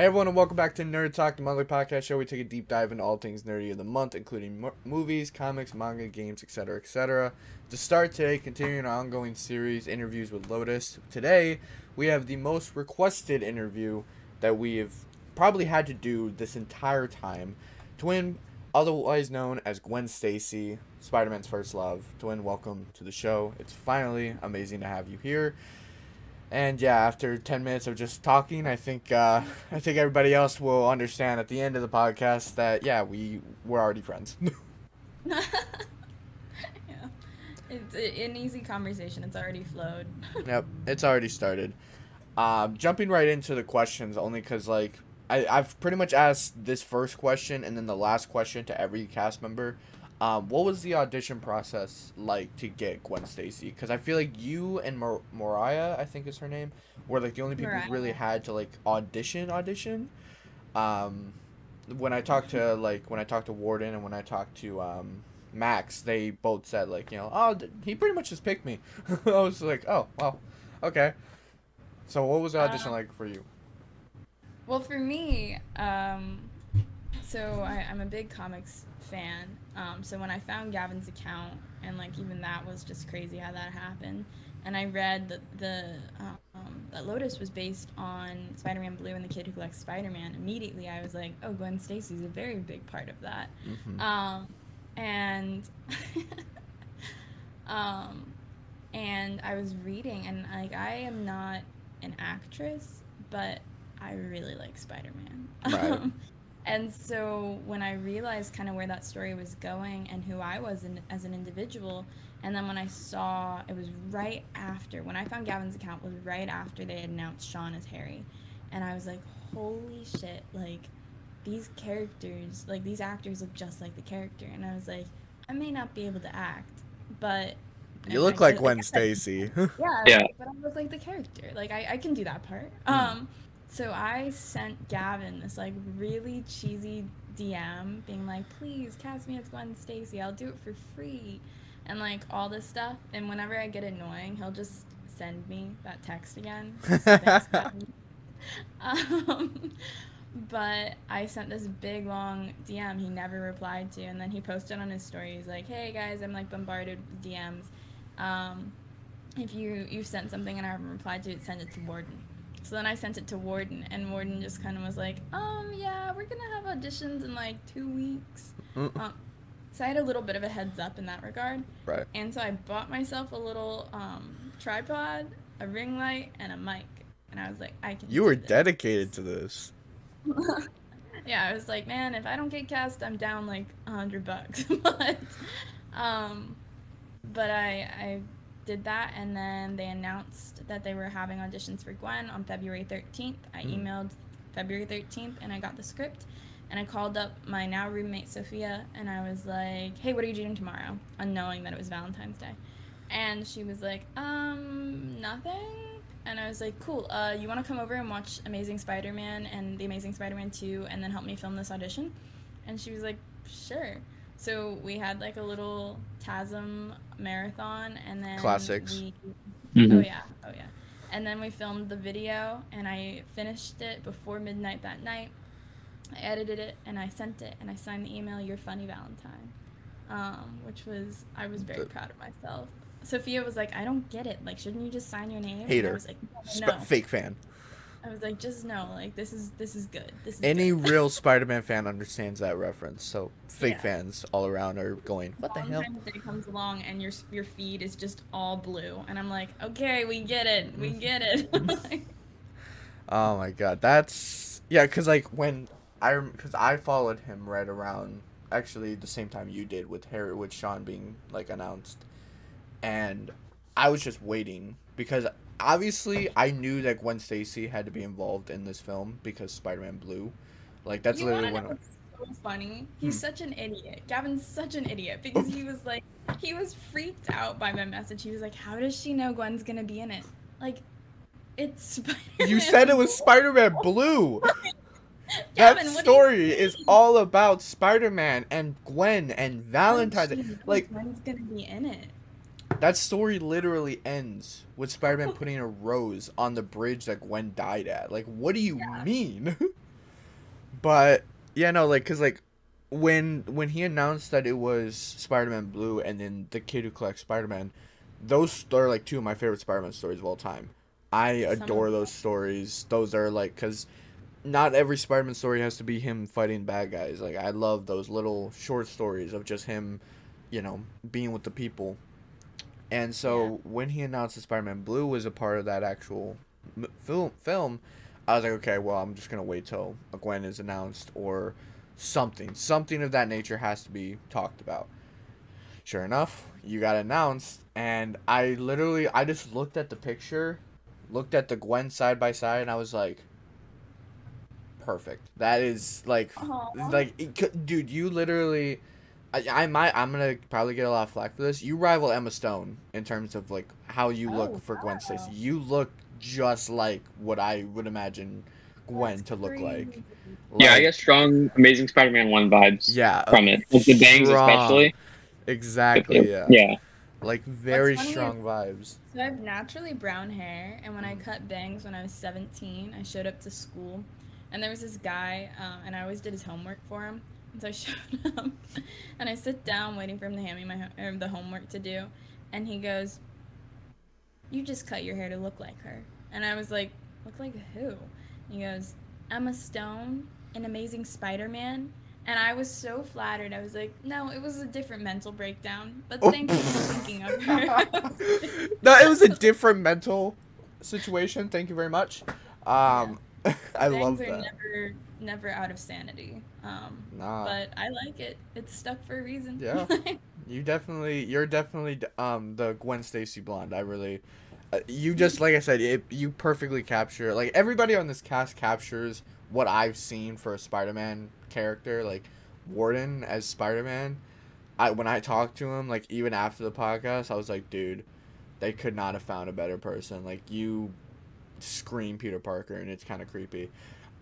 Hey everyone, and welcome back to Nerd Talk, the monthly podcast show. We take a deep dive into all things nerdy of the month, including movies, comics, manga, games, etc., etc. To start today, continuing our ongoing series, interviews with Lotus. Today, we have the most requested interview that we have probably had to do this entire time. Twin, otherwise known as Gwen Stacy, Spider-Man's first love. Twin, welcome to the show. It's finally amazing to have you here. And yeah, after 10 minutes of just talking, I think everybody else will understand at the end of the podcast that yeah, we're already friends. Yeah, it's an easy conversation. It's already flowed. Yep, it's already started. Jumping right into the questions, only because like I've pretty much asked this first question and then the last question to every cast member. What was the audition process like to get Gwen Stacy? Because I feel like you and Mariah, I think is her name, were like the only people who really had to like audition. When I talked to Warden and when I talked to Max, they both said like, oh, he pretty much just picked me. I was like, oh, well, okay. So what was the audition like for you? Well, for me, so I'm a big comics fan. So when I found Gavin's account, and like even that was just crazy how that happened, and I read that Lotus was based on Spider-Man Blue and the Kid Who Collects Spider-Man. Immediately, I was like, oh, Gwen Stacy's a very big part of that. Mm-hmm. And and I was reading, and like I am not an actress, but I really like Spider-Man. Right. And so when I realized kind of where that story was going and who I was as an individual, and then when I saw, it was right after, when I found Gavin's account was right after they had announced Sean as Harry. And I was like, holy shit, like, these characters, like, these actors look just like the character. And I was like, I may not be able to act, but... You look like Gwen Stacy. Yeah, but I look like the character. Like, I can do that part. So I sent Gavin this like really cheesy DM being like, please cast me as Gwen Stacy. I'll do it for free. And like all this stuff. And whenever I get annoying, he'll just send me that text again. But I sent this big long DM he never replied to. And then he posted on his story. He's like, hey guys, I'm like bombarded with DMs. If you've sent something and I haven't replied to it, send it to Warden. So then I sent it to Warden, and Warden just kind of was like, yeah, we're gonna have auditions in like 2 weeks. So I had a little bit of a heads up in that regard. Right. And so I bought myself a little tripod, a ring light, and a mic. And I was like, I can You were dedicated to this. Yeah, I was like, man, if I don't get cast, I'm down like $100. But I did that, and then they announced that they were having auditions for Gwen on February 13th. I emailed February 13th, and I got the script, and I called up my now roommate Sophia, and I was like, hey, what are you doing tomorrow? Unknowing that it was Valentine's Day. And she was like, nothing. And I was like, cool, you want to come over and watch Amazing Spider-Man and The Amazing Spider-Man 2 and then help me film this audition? And she was like, sure. So we had like a little TASM marathon, and then Classics. Oh yeah. And then we filmed the video, and I finished it before midnight that night. I edited it, and I sent it, and I signed the email, "Your Funny Valentine," which was, I was very proud of myself. Sophia was like, I don't get it. Like, shouldn't you just sign your name? Hater. And I was like, no. Fake fan. I was like, just no. Like, this is good. This is Any good. real Spider-Man fan understands that reference. So fake fans all around are going, what the hell? Valentine's Day comes along and your feed is just all blue, and I'm like, okay, we get it. Oh my god, that's because like because I followed him right around actually the same time you did with Sean being like announced, and I was just waiting because obviously I knew that Gwen Stacy had to be involved in this film because Spider-Man Blue, like that's literally one. So funny. He's such an idiot. Gavin's such an idiot because he was freaked out by my message. He was like, how does she know Gwen's gonna be in it? Like, it's Spider-Man. You said it was Spider-Man Blue. Gavin, that story is all about Spider-Man and Gwen and Valentine's. Like, Gwen's gonna be in it. That story literally ends with Spider-Man putting a rose on the bridge that Gwen died at. Like, what do you mean? But yeah, no, like, cause like when he announced that it was Spider-Man Blue and then the kid who collects Spider-Man, those are like two of my favorite Spider-Man stories of all time. I Some of adore those stories. Those are like, cause not every Spider-Man story has to be him fighting bad guys. Like, I love those little short stories of just him, being with the people. And yeah. so when he announced that Spider-Man Blue was a part of that actual film, I was like, okay, well, I'm just gonna wait till a Gwen is announced or something of that nature has to be talked about. Sure enough, you got announced, and I just looked at the picture, looked at the Gwen side by side, and I was like, perfect. That is Aw. dude, you literally. I'm gonna probably get a lot of flack for this. You rival Emma Stone in terms of like how you look Oh for Gwen Stacy. wow. You look just like what I would imagine That's Gwen to look like. crazy. Yeah, I Like, get strong Amazing Spider-Man 1 vibes yeah, from it. Like the bangs strong. especially. Exactly, yeah. Yeah. Like What's very funny is, strong vibes. so I have naturally brown hair, and when I Mhm. cut bangs when I was 17, I showed up to school, and there was this guy, and I always did his homework for him. And so I showed up, and I sit down waiting for him to hand me the homework to do, and he goes, "You just cut your hair to look like her." And I was like, "Look like who?" He goes, "Emma Stone in Amazing Spider-Man." And I was so flattered. I was like, "No, it was a different mental breakdown, but Oh. thank you for thinking of her." No, it was a different mental situation. Thank you very much. Yeah. I Bangs love are that. never out of sanity. Nah. But I like it. It's stuck for a reason. Yeah. You're definitely the Gwen Stacy blonde. I really, you just like I said, you perfectly capture like everybody on this cast captures what I've seen for a Spider-Man character, like Warden as Spider-Man. When I talked to him, like even after the podcast, I was like, dude, they could not have found a better person. Like you scream Peter Parker, and it's kind of creepy.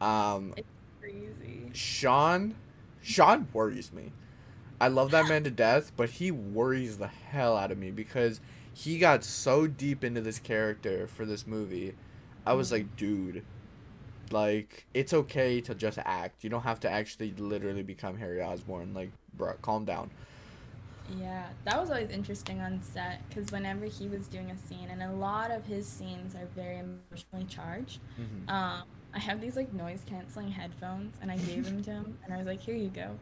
Um, It's crazy. Sean worries me. I love that man to death, but he worries the hell out of me because he got so deep into this character for this movie. I was Mm. like, dude, like it's okay to just act. You don't have to actually literally become Harry Osborn. Like, bro, calm down. Yeah, that was always interesting on set because whenever he was doing a scene, and a lot of his scenes are very emotionally charged. Hmm. I have these like noise canceling headphones, and I gave them to him, and I was like, "Here you go,"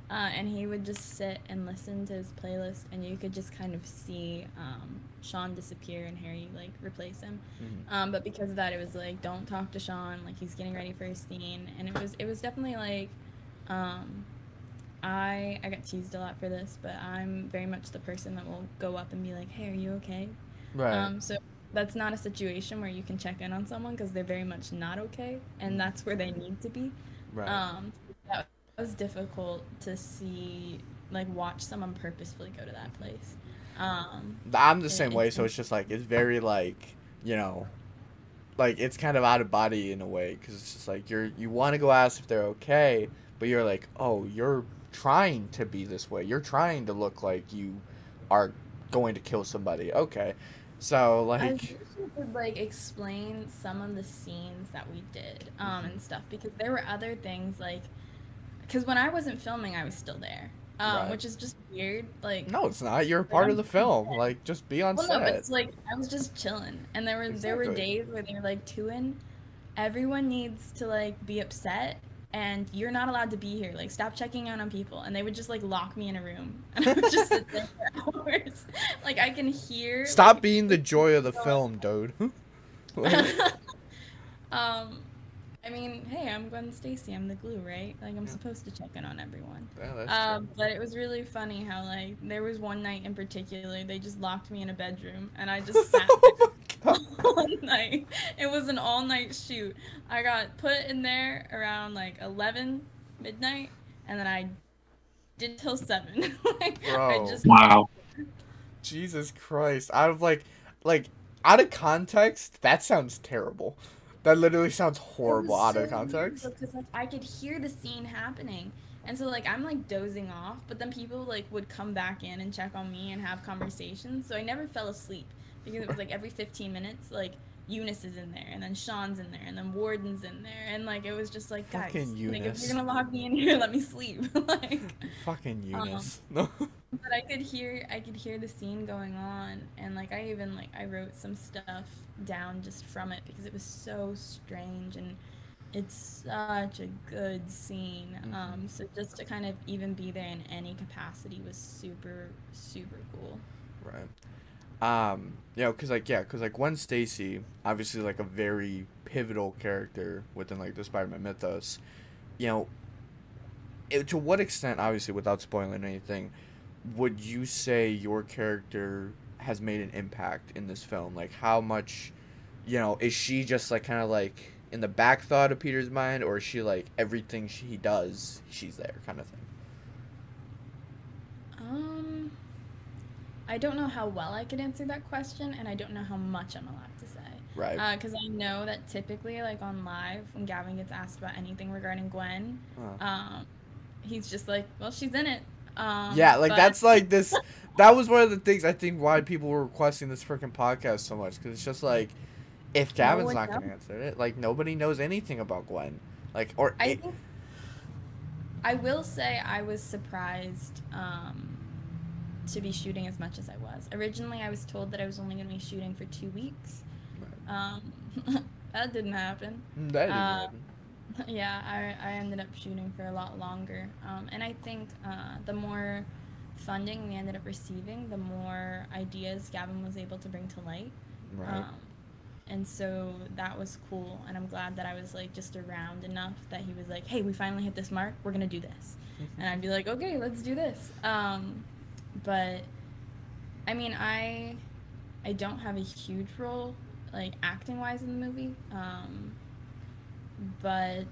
and he would just sit and listen to his playlist, and you could just kind of see Sean disappear and Harry like replace him. Hmm. But because of that, it was like, "Don't talk to Sean," like he's getting ready for his scene, and it was definitely like. Um, I got teased a lot for this, but I'm very much the person that will go up and be like, "Hey, are you okay?" Right. So that's not a situation where you can check in on someone because they're very much not okay, and Mhm. that's where they need to be. Right. Um, that was difficult to see, like watch someone purposefully go to that place. I'm the It, same way, it's so it's just like it's very like you know like it's kind of out of body in a way because it's just like you want to go ask if they're okay, but you're like, oh, you're trying to be this way. You're trying to look like you are going to kill somebody. Okay, so I like, wish you could like explain some of the scenes that we did mhm, and stuff because there were other things like because when I wasn't filming, I was still there, right. which is just weird. No, it's not. You're a Like part of I'm the on film. set. Like, just be on Well, no, but set. it's like I was just chilling, and there were Exactly. days where they were like, "Tuin, everyone needs to like be upset, and you're not allowed to be here. Like, stop checking out on people." And they would just like lock me in a room, and I would just sit there for hours. Like I can hear Stop like being the joy of the film, dude. Like, um, I mean, hey, I'm Gwen Stacy. I'm the glue, right? Like, I'm yeah, supposed to check in on everyone. yeah, that's true. But it was really funny how, like, there was one night in particular, they just locked me in a bedroom, and I just sat Oh my there god. all night. It was an all-night shoot. I got put in there around, like, 11 midnight, and then I did till 7. Like, I Bro. just sat Wow. there. Jesus Christ. Out of like out of context, that sounds terrible. That literally sounds It horrible was out of so weird context. because like I could hear the scene happening. And so like I'm like dozing off, but then people like would come back in and check on me and have conversations. So I never fell asleep because it was like every 15 minutes like Eunice is in there, and then Sean's in there, and then Warden's in there, and like it was just like, guys, Fucking like, Eunice. if you're gonna lock me in here, let me sleep. Like, Fucking Eunice. No. but I could hear the scene going on, and like I wrote some stuff down just from it because it was so strange, and it's such a good scene. So just to kind of even be there in any capacity was super, super cool. Right. You know, cause like Gwen Stacy, obviously like a very pivotal character within like the Spider-Man mythos. You know, to what extent, obviously without spoiling anything, would you say your character has made an impact in this film? Like, how much, you know, is she just like kind of like in the back thought of Peter's mind, or is she like everything he does, she's there kind of thing? I don't know how well I could answer that question, and I don't know how much I'm allowed to say. Right. Because I know that typically, like on live, when Gavin gets asked about anything regarding Gwen, he's just like, well, she's in it. Yeah, like that's like this. That was one of the things I think why people were requesting this freaking podcast so much, because it's just like, if Gavin's not gonna answer it, like nobody knows anything about Gwen, like I will say I was surprised to be shooting as much as I was. Originally, I was told that I was only going to be shooting for 2 weeks. Right. That didn't happen. That didn't happen. Yeah, I ended up shooting for a lot longer. And I think the more funding we ended up receiving, the more ideas Gavin was able to bring to light. Right. And so that was cool, and I'm glad that I was like just around enough that he was like, hey, we finally hit this mark, we're gonna do this. And I'd be like, okay, let's do this. But I mean, I don't have a huge role like acting wise in the movie, but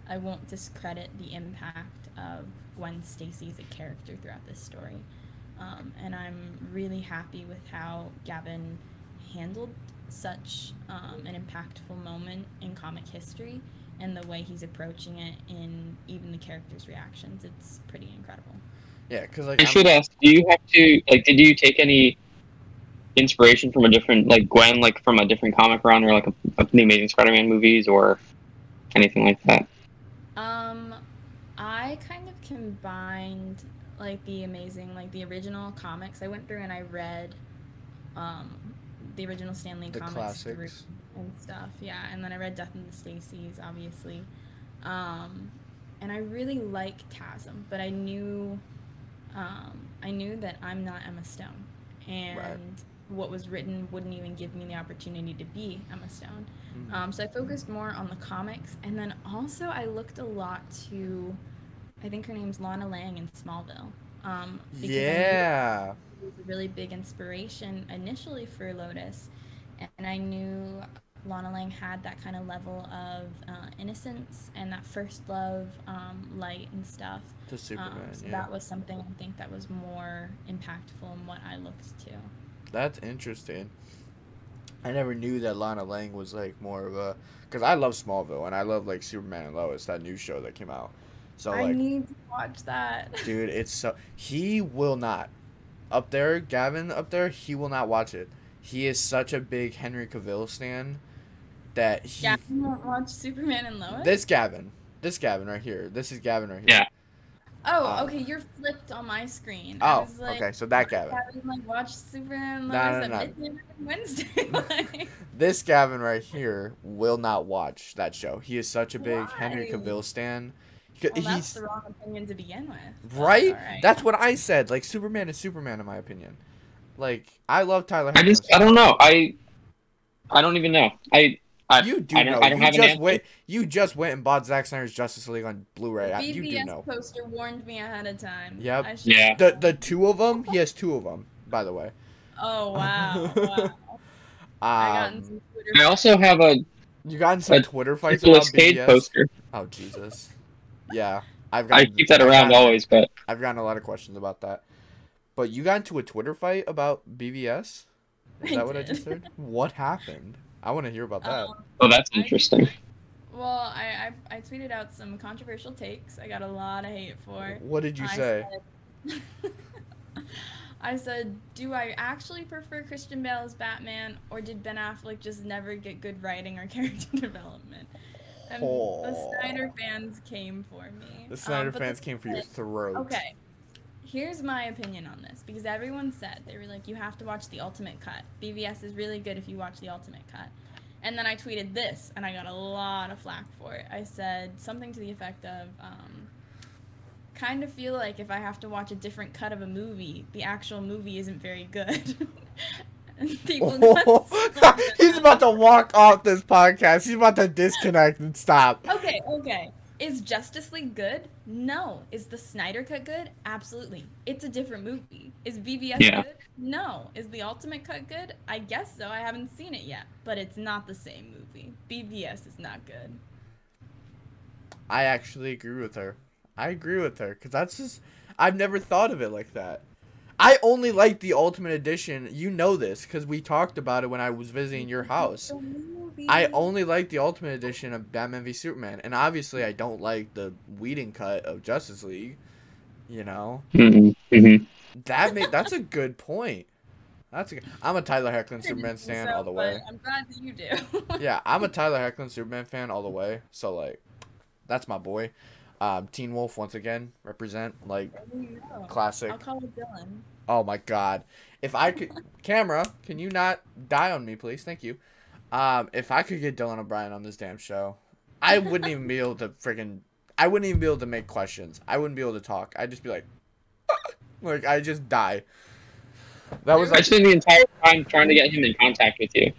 I won't discredit the impact of Gwen Stacy as a character throughout this story. And I'm really happy with how Gavin handled such an impactful moment in comic history, and the way he's approaching it in even the characters' reactions. It's pretty incredible. Yeah, because like I should ask, do you have to like? Did you take any inspiration from a different like Gwen, like from a different comic run, or like the Amazing Spider-Man movies, or anything like that? I kind of combined like the original comics. I went through and I read the original Stan Lee comics classics and stuff. Yeah, and then I read Death and the Stacys, obviously. And I really like Chasm, but I knew that I'm not Emma Stone, and what was written wouldn't even give me the opportunity to be Emma Stone. So I focused more on the comics, and then also I looked a lot to, I think her name's Lana Lang in Smallville. Yeah. It was a really big inspiration initially for Lotus, and I knew Lana Lang had that kind of level of innocence and that first love, light and stuff. To Superman, so that was something I think that was more impactful in what I looked to. That's interesting. I never knew that Lana Lang was like more of a, because I love Smallville and I love like Superman and Lois, that new show that came out. So I like, need to watch that. Dude, it's so, he will not. Up there, Gavin up there, he will not watch it. He is such a big Henry Cavill stan that he... Gavin won't watch Superman and Lois? This Gavin right here. This is Gavin right here. Yeah. Oh, okay, you're flipped on my screen. Oh, I was like, okay, so that Gavin. Gavin like watch Superman and Lois at midnight on Wednesday. Like... This Gavin right here will not watch that show. He is such a big Henry Cavill stan. Well, that's the wrong opinion to begin with. Right? That's what I said. Like, Superman is Superman in my opinion. Like, I love Tyler Hammond. I don't know. I don't even know. You do know. You just went and bought Zack Snyder's Justice League on Blu-ray. You do know. The poster warned me ahead of time. Yep. Yeah. The two of them. He has two of them, by the way. Oh wow! Wow. I also have You got in some Twitter fights about BVS? Poster. Oh Jesus. Yeah, I keep that around always, but I've gotten a lot of questions about that. But you got into a Twitter fight about BVS? Is that what I just heard? What happened? I want to hear about that. Oh, that's interesting. I tweeted out some controversial takes. I got a lot of hate for. What did you say? I said, do I actually prefer Christian Bale as Batman, or did Ben Affleck just never get good writing or character development? And the Snyder fans came for me. The Snyder but fans came for your throat. Okay, here's my opinion on this, because everyone said, they were like, you have to watch the Ultimate Cut. BVS is really good if you watch the Ultimate Cut. And then I tweeted this, and I got a lot of flack for it. I said something to the effect of, kind of feel like if I have to watch a different cut of a movie, the actual movie isn't very good. People He's about to walk off this podcast. He's about to disconnect and stop. Okay. Is Justice League good? No. Is the Snyder Cut good? Absolutely. It's a different movie. Is BVS good? No. Is the Ultimate Cut good? I guess so. I haven't seen it yet. But it's not the same movie. BVS is not good. I actually agree with her. Because that's just... I've never thought of it like that. I only like the Ultimate Edition. You know this, because we talked about it when I was visiting your house. I only like the Ultimate Edition of Batman v Superman. And obviously, I don't like the Whedon cut of Justice League. You know? That's a good point. I'm a Tyler Hoechlin Superman stan all the way. I'm glad that you do. Yeah, I'm a Tyler Hoechlin Superman fan all the way. So, like, that's my boy. Teen Wolf, once again, represent, like, classic. I'll call it Dylan. Oh, my God. If I could... Camera, can you not die on me, please? Thank you. If I could get Dylan O'Brien on this damn show, I wouldn't even be able to freaking... I wouldn't even be able to make questions. I wouldn't be able to talk. I'd just be like... like, I'd just die. That was like... I spent the entire time trying to get him in contact with you.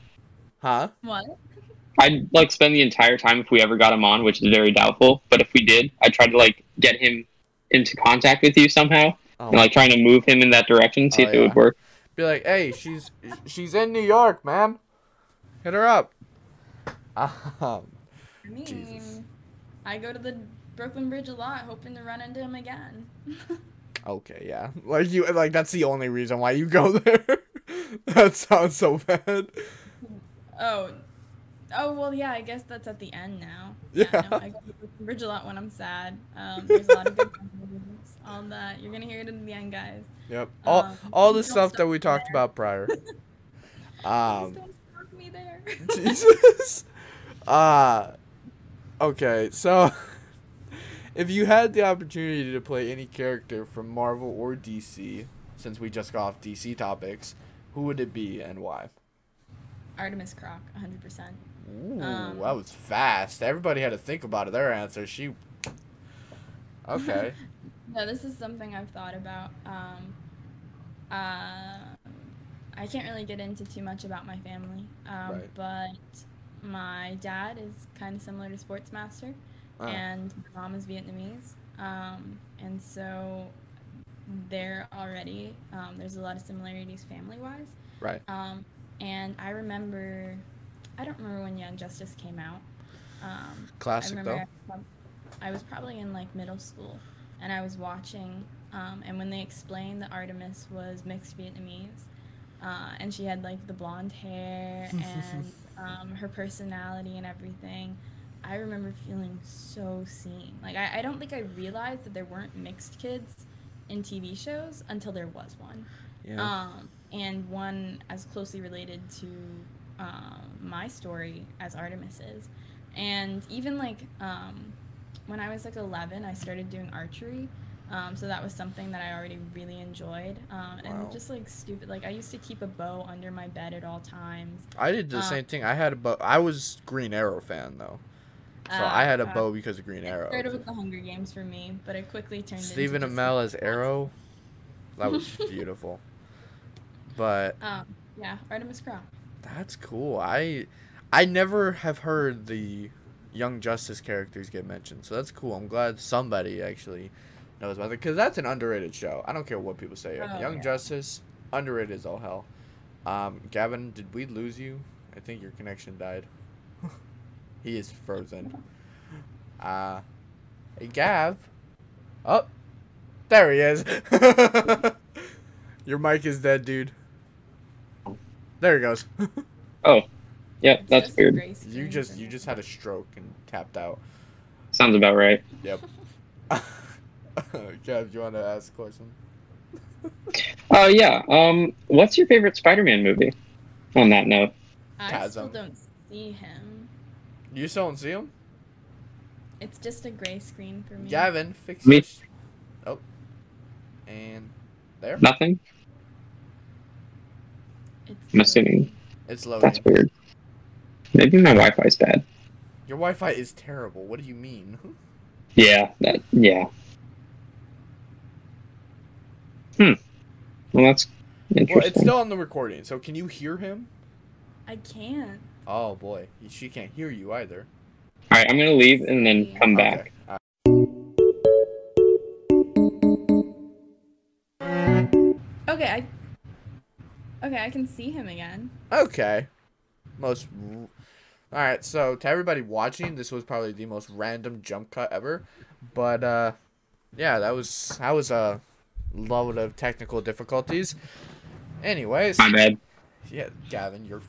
Huh? What? I'd, like, spend the entire time if we ever got him on, which is very doubtful. But if we did, I'd try to, like, get him into contact with you somehow. Oh. And, like, trying to move him in that direction, see if it would work. Be like, hey, she's in New York, man. Hit her up. I mean, Jesus. I go to the Brooklyn Bridge a lot, hoping to run into him again. Okay, yeah. Like, that's the only reason why you go there. That sounds so bad. Oh, well, yeah, I guess that's at the end now. Yeah. No, I go to the Bridge a lot when I'm sad. There's a lot of good memories, all that. You're going to hear it in the end, guys. Yep. All the stuff that we talked about prior. Please don't fuck me there. Jesus. Okay, so if you had the opportunity to play any character from Marvel or DC, since we just got off DC topics, who would it be and why? Artemis Croc, 100%. Ooh, that was fast. Everybody had to think about their answer. Okay. No, this is something I've thought about. I can't really get into too much about my family, Right. but my dad is kind of similar to Sportsmaster, and my mom is Vietnamese, and so there already, there's a lot of similarities family-wise. Right. And I don't remember when Young Justice came out. Classic, though. I was probably in, like, middle school, and I was watching, and when they explained that Artemis was mixed Vietnamese, and she had, like, the blonde hair and her personality and everything, I remember feeling so seen. Like, I don't think I realized that there weren't mixed kids in TV shows until there was one. Yeah. And one as closely related to my story as Artemis is. And even, like, when I was, like, 11, I started doing archery. So that was something that I already really enjoyed. And just, like, stupid. Like, I used to keep a bow under my bed at all times. I did the same thing. I had a bow. I was Green Arrow fan, though. So I had a bow because of Green Arrow. It started with the Hunger Games for me, but it quickly turned into Stephen Amell as Arrow. That was beautiful. But yeah, Artemis Croc. That's cool. I never have heard the Young Justice characters get mentioned, so that's cool. I'm glad somebody actually knows about it, because that's an underrated show. I don't care what people say. Young Justice, underrated as all hell. Gavin, did we lose you? I think your connection died. He is frozen. Hey, Gav. Oh, there he is. Your mic is dead, dude. There he goes. Oh, yeah, that's weird. You just had a stroke and tapped out. Sounds about right. Yep. Gav, do you want to ask a question? Oh yeah. What's your favorite Spider-Man movie? On that note. I still don't see him. You still don't see him? It's just a gray screen for me. Gavin, fix Me. Oh. And there? Nothing? I'm assuming. It's loading. That's weird. Maybe my Wi-Fi's bad. Your Wi-Fi is terrible. What do you mean? Yeah. Yeah. Well, that's interesting. Well, it's still on the recording, so can you hear him? I can't. Oh, boy. She can't hear you either. Alright, I'm gonna leave and then come back. Okay, I can see him again. Okay. Alright, so to everybody watching, this was probably the most random jump cut ever. But, yeah, that was a load of technical difficulties. Anyways. My bad. Yeah, Gavin, you're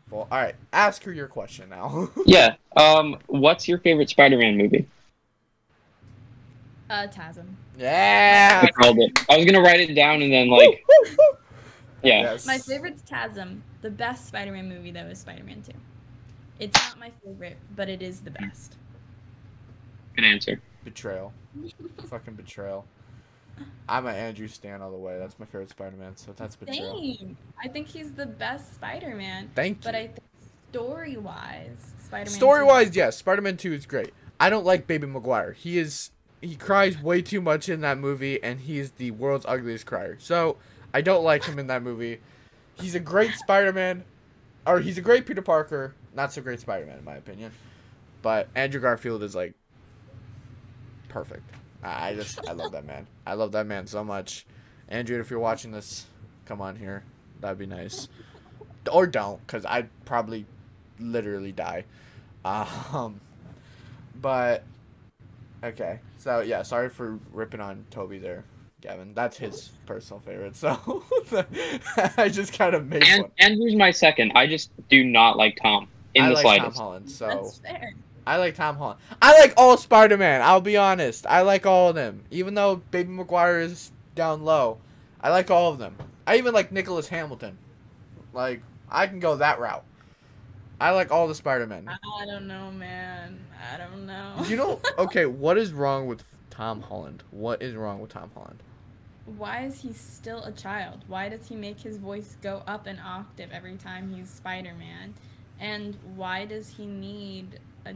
full. Alright, ask her your question now. Yeah. What's your favorite Spider-Man movie? TASM. Yeah! I called it. I was gonna write it down and then, like... Yeah. Yes. My favorite's TASM. The best Spider-Man movie, though, is Spider-Man 2. It's not my favorite, but it is the best. Good answer. Betrayal. Fucking betrayal. I'm an Andrew Stan all the way. That's my favorite Spider-Man, so that's betrayal. Same. I think he's the best Spider-Man. Thank you. But I think story-wise, Spider-Man 2. Story-wise, yes, Spider-Man 2 is great. I don't like Baby Maguire. He cries way too much in that movie, and he is the world's ugliest crier. So, I don't like him in that movie. He's a great Spider-Man, or he's a great Peter Parker. Not so great Spider-Man, in my opinion. But Andrew Garfield is, like, perfect. I love that man. I love that man so much. Andrew, if you're watching this, come on here. That'd be nice. Or don't, because I'd probably literally die. But, okay. So, yeah, sorry for ripping on Toby there, Gavin. That's his personal favorite, so I just kind of made one. Andrew's my second. I just do not like Tom in the slightest. Tom Holland, so... That's fair. I like Tom Holland. I like all Spider-Man, I'll be honest. I like all of them. Even though Baby Maguire is down low, I like all of them. I even like Nicholas Hamilton. Like, I can go that route. I like all the Spider-Men. I don't know, man. I don't know. You know, okay, what is wrong with Tom Holland? What is wrong with Tom Holland? Why is he still a child? Why does he make his voice go up an octave every time he's Spider-Man? And why does he need a...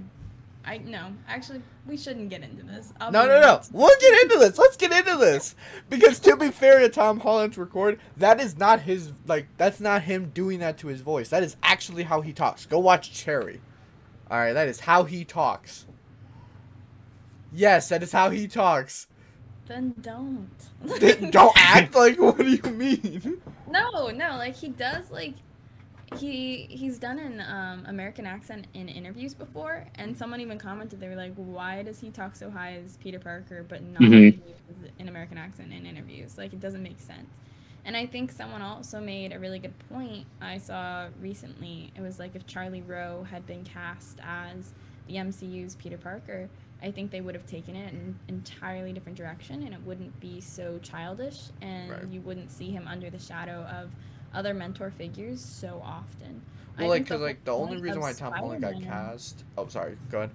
actually, we shouldn't get into this. No. We'll get into this. Let's get into this. Because to be fair to Tom Holland's record, that is not his, like, that's not him doing that to his voice. That is actually how he talks. Go watch Cherry. Alright, that is how he talks. Yes, that is how he talks. Then don't. Don't act like, what do you mean? No, like, he does, like... He's done an American accent in interviews before, and someone even commented, they were like, why does he talk so high as Peter Parker but not use an American accent in interviews? Like, it doesn't make sense. And I think someone also made a really good point I saw recently. It was like, if Charlie Rowe had been cast as the MCU's Peter Parker, I think they would have taken it in an entirely different direction, and it wouldn't be so childish, and you wouldn't see him under the shadow of other mentor figures so often. Well, like, because, like, the only reason why Tom Holland got cast... Oh, sorry. Go ahead.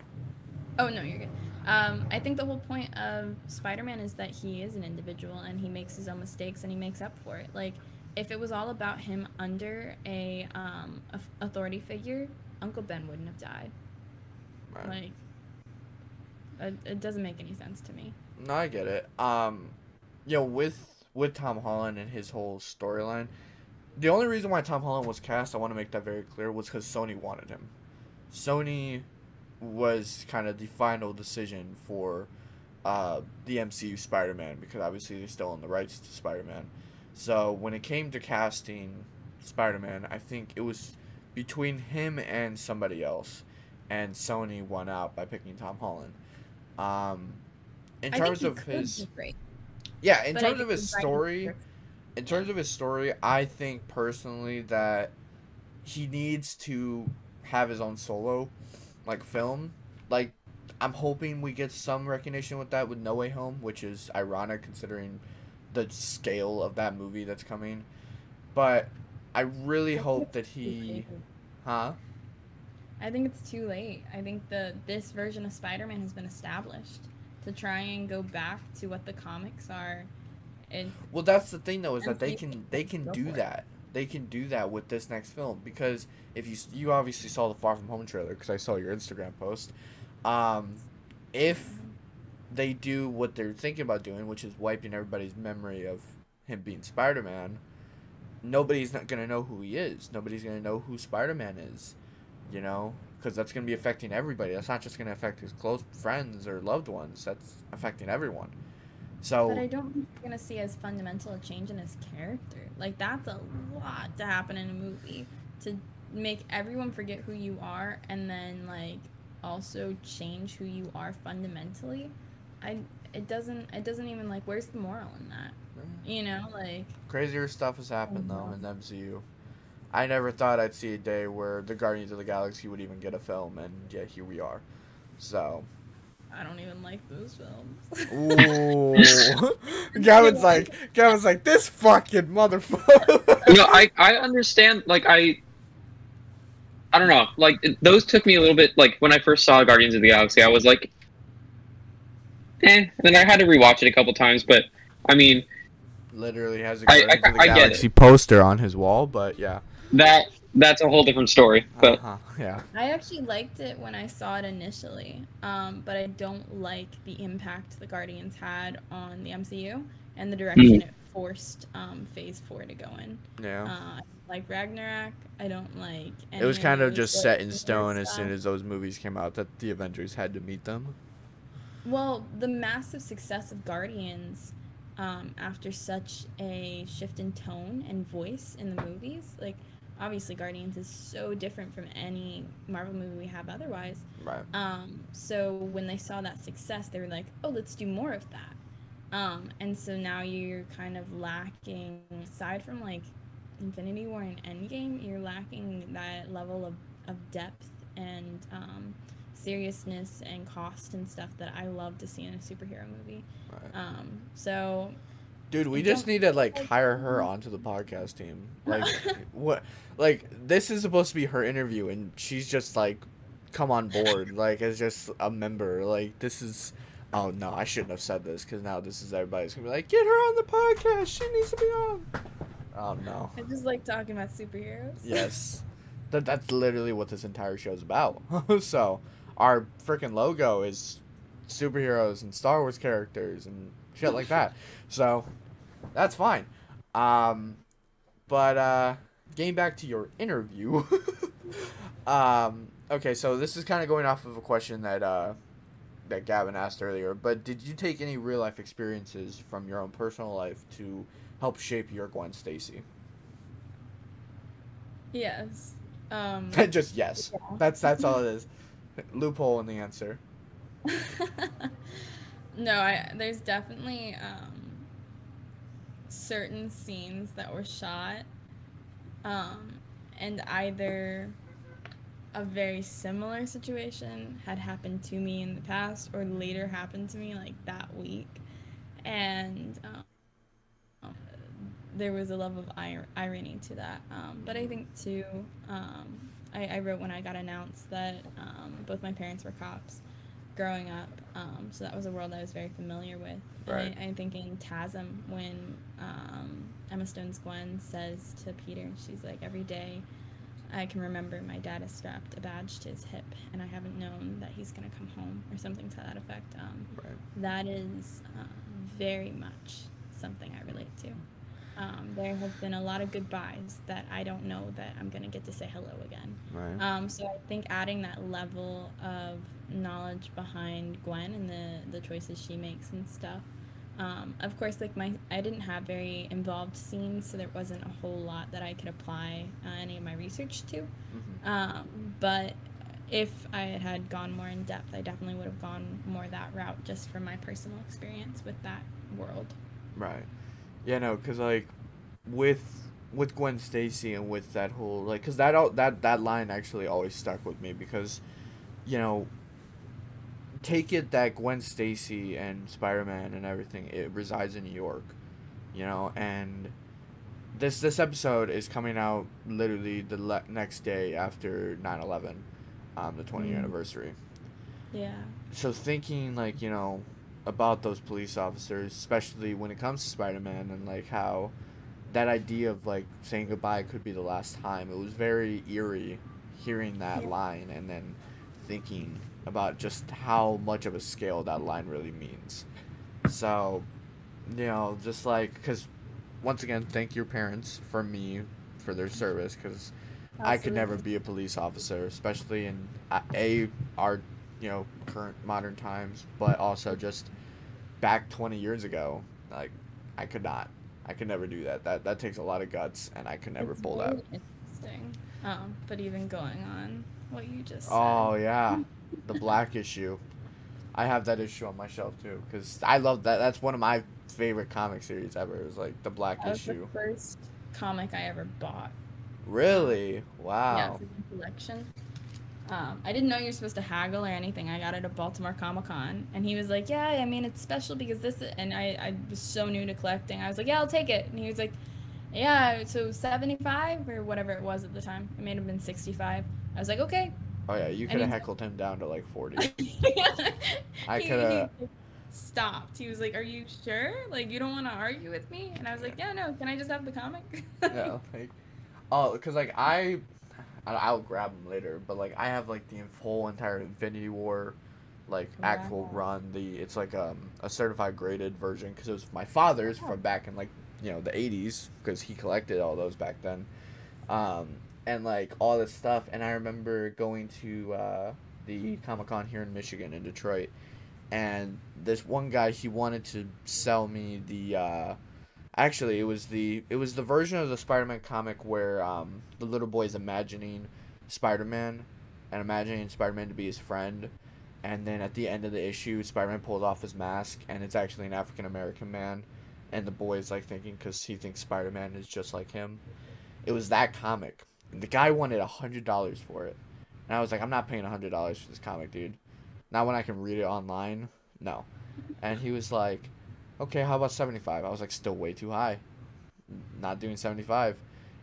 Oh, no, you're good. I think the whole point of Spider-Man is that he is an individual, and he makes his own mistakes, and he makes up for it. Like, if it was all about him under a authority figure, Uncle Ben wouldn't have died. Right. Like, it doesn't make any sense to me. No, I get it. You know, with Tom Holland and his whole storyline... The only reason why Tom Holland was cast, I want to make that very clear, was because Sony wanted him. Sony was kind of the final decision for the MCU Spider-Man, because obviously they still own the rights to Spider-Man. So when it came to casting Spider-Man, I think it was between him and somebody else, and Sony won out by picking Tom Holland. In terms of his... Yeah, in terms of his story... In terms of his story, I think personally that he needs to have his own solo, like, film. Like, I'm hoping we get some recognition with that with No Way Home, which is ironic considering the scale of that movie that's coming. But I really hope that he, huh? I think it's too late. I think this version of Spider-Man has been established. To try and go back to what the comics are. Well, that's the thing though, is that they can do that. They can do that with this next film, because if you obviously saw the Far From Home trailer, because I saw your Instagram post. If they do what they're thinking about doing, which is wiping everybody's memory of him being Spider-Man, nobody's not gonna know who he is. Nobody's gonna know who Spider-Man is, you know, because that's gonna be affecting everybody. That's not just gonna affect his close friends or loved ones. That's affecting everyone. So, but I don't think you're gonna see as fundamental a change in his character. Like, that's a lot to happen in a movie, to make everyone forget who you are, and then like also change who you are fundamentally. It doesn't even, like, where's the moral in that? You know, like, crazier stuff has happened though in the MCU. I never thought I'd see a day where the Guardians of the Galaxy would even get a film, and yeah, here we are. So, I don't even like those films. ooh, Gavin's like this fucking motherfucker. You know, I understand. Like, I don't know. Like, those took me a little bit. Like, when I first saw Guardians of the Galaxy, I was like, and then I had to rewatch it a couple times. But I mean, literally has a Guardians of the I get Galaxy it. poster on his wall, but yeah. That's a whole different story. But yeah. I actually liked it when I saw it initially, but I don't like the impact the Guardians had on the MCU and the direction it forced Phase 4 to go in. Yeah. Like Ragnarok, I don't like. It was kind of just set in stone stuff. as soon as those movies came out that the Avengers had to meet them. Well, the massive success of Guardians, after such a shift in tone and voice in the movies, like, obviously Guardians is so different from any Marvel movie we have otherwise. Right. So when they saw that success, they were like, oh, let's do more of that. And so now you're kind of lacking, aside from like Infinity War and Endgame, you're lacking that level of depth and seriousness and cost and stuff that I love to see in a superhero movie. Right. So, dude, we just need to like hire her onto the podcast team. Like, what? Like, this is supposed to be her interview, and she's just like, come on board, like, as just a member. Like, this is. Oh no, I shouldn't have said this, because now this is everybody's gonna be like, get her on the podcast. She needs to be on. Oh no. I just like talking about superheroes. Yes, that's literally what this entire show's about. So, our freaking logo is superheroes and Star Wars characters and shit like that. So, that's fine. But getting back to your interview. Okay, so this is kind of going off of a question that Gavin asked earlier. But did you take any real life experiences from your own personal life to help shape your Gwen Stacy? Yes. Just yes. Yeah. That's all it is. Loophole in the answer. No, there's definitely certain scenes that were shot, and either a very similar situation had happened to me in the past or later happened to me like that week, and there was a level of irony to that. But I think too, I wrote when I got announced that both my parents were cops growing up, so that was a world I was very familiar with. Right. I think in TASM, when Emma Stone's Gwen says to Peter, she's like, every day I can remember my dad has strapped a badge to his hip and I haven't known that he's going to come home, or something to that effect. Right. That is very much something I relate to. There have been a lot of goodbyes that I don't know that I'm going to get to say hello again. Right. So I think adding that level of knowledge behind Gwen and the choices she makes and stuff. Of course, like I didn't have very involved scenes, so there wasn't a whole lot that I could apply any of my research to. Mm-hmm. But if I had gone more in depth, I definitely would have gone more that route, just from my personal experience with that world. Right. Yeah, no, because like with Gwen Stacy and with that whole, like, because that line actually always stuck with me, because, you know, take it that Gwen Stacy and Spider-Man and everything, it resides in New York, you know, and this episode is coming out literally the next day after 9/11, the 20th anniversary. Yeah. So thinking, like, you know, about those police officers, especially when it comes to Spider-Man, and like how that idea of like saying goodbye could be the last time, it was very eerie hearing that line and then thinking about just how much of a scale that line really means. So, you know, just like, because once again, thank your parents for me for their service, because I could never be a police officer, especially in our, you know, current modern times, but also just back 20 years ago. Like, I could not. I could never do that. That takes a lot of guts, and I could never pull that. Interesting. But even going on what you just said. Oh yeah, the Black issue. I have that issue on my shelf too, because I love that. That's one of my favorite comic series ever. It was like the Black That was issue. the first comic I ever bought. Really? Yeah, Wow. for the collection. I didn't know you're supposed to haggle or anything. I got it at Baltimore Comic-Con, and he was like, yeah, I mean, it's special because this, and I was so new to collecting. I was like, yeah, I'll take it. And he was like, yeah, so 75 or whatever it was at the time. It may have been 65. I was like, okay. Oh yeah, you could have heckled him down to like 40. I could have. He stopped. He was like, are you sure? Like, you don't want to argue with me? And I was like, yeah, no, can I just have the comic? Yeah, like, oh, because like I'll grab them later, but like I have like the whole entire Infinity War, like actual run. It's like a certified graded version, because it was my father's from back in like, you know, the 80s, because he collected all those back then, and like all this stuff. And I remember going to the Comic-Con here in Michigan, in Detroit, and this one guy, he wanted to sell me the actually, it was the version of the Spider-Man comic where the little boy is imagining Spider-Man and imagining Spider-Man to be his friend, and then at the end of the issue, Spider-Man pulls off his mask and it's actually an African-American man, and the boy is like thinking, because he thinks Spider-Man is just like him. It was that comic. And the guy wanted $100 for it, and I was like, I'm not paying $100 for this comic, dude. Not when I can read it online. No. And he was like, okay, how about 75? I was like, still way too high. Not doing 75.